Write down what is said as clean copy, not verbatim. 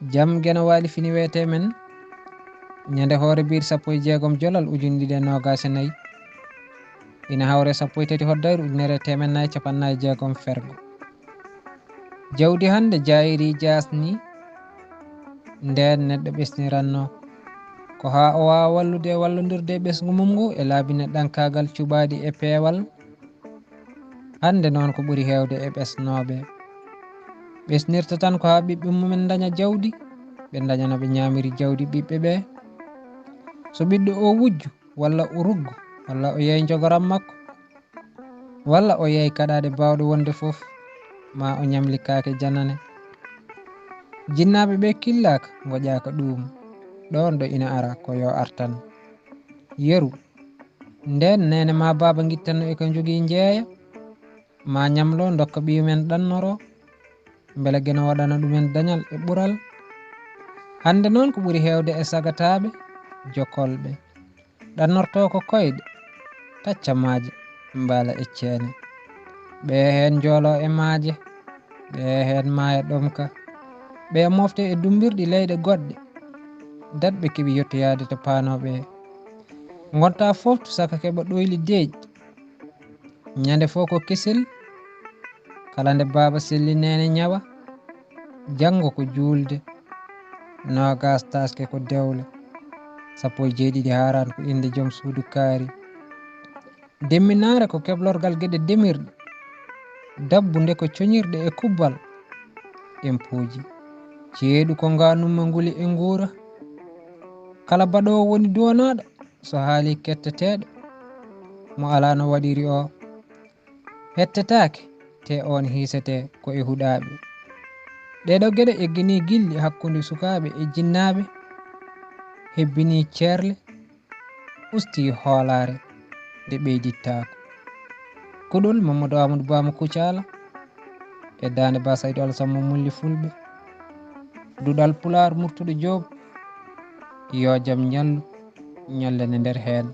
jam gena waali fini wete men ñande hoore bir 16 jolal ujunɗiɗi e nogas e nayyi ina hawre 13 hoddayru ujunere temen nayyi capannayi jeegom fergo jawdi hande jayiri jasni nden neɗɗo ɓesniranno ko ha o wawa wallude e wallodirde e ɓesgu mum ngu e laabi neɗɗankagal cuɓaɗi e peewal hande noon ko ɓuri hewde e ɓesnoɓe ɓesnirta tan ko ha ɓiɓɓe mumen daña jawdi ɓe daña no ɓe ñamiri jawdi ɓiɓɓe ɓe so ɓiɗɗo o wujju walla o ruggu walla o yeey jogoram makko walla o yeey kaɗaɗe bawɗe wonde fof ma o ñamlikake janane jinnaɓe ɓe killaka goƴaka ɗum ɗon ɗo ina ara ko yo artan yeru nden nene ma baba guittanno eko jogui jeeya ma ñamlo dokka ɓiyumen ɗannoro beele gena waɗana ɗumen dañal e ɓural hande noon ko ɓuri hewde e sagataɓe jokolɓe ɗannorto ko koyɗe tacca maaje mbaala e ceene ɓe hen joolo e maaje ɓe hen maaya ɗomka ɓe mofte e dumbirɗi leyɗe goɗɗe datɓe keeɓi yettoyade to paanoɓe gonta fofto saka keɓa ɗoyli deeƴi ñande fo ko kesel kala nde baba selli nene ñawa janggo ko julde nogas taske ko dewle 17 haran ko inde joom suudu kaari demminare ko keblorgal gueɗe demirɗe dabbu nde ko coñirɗe e kubbal empuuji ceeɗu ko nganumma nguli e nguura kala baɗowo woni duwanaɗo so haali ketteteɗo mo ala no waɗiri o hettetake te on hiisete ko e huɗaɓe ɗeɗo gueɗe eggini gilli hakkude sukaɓe e jinnaɓe hebbini ceerle usti hoolare nde ɓeydittako kuɗol Mamadou Amadou Bama Kucala e dande Ba Saydou Alassane Mulli Fulɓe duɗal Pular Murtuɗo Joob yo jaam ñallu ñallane nder hen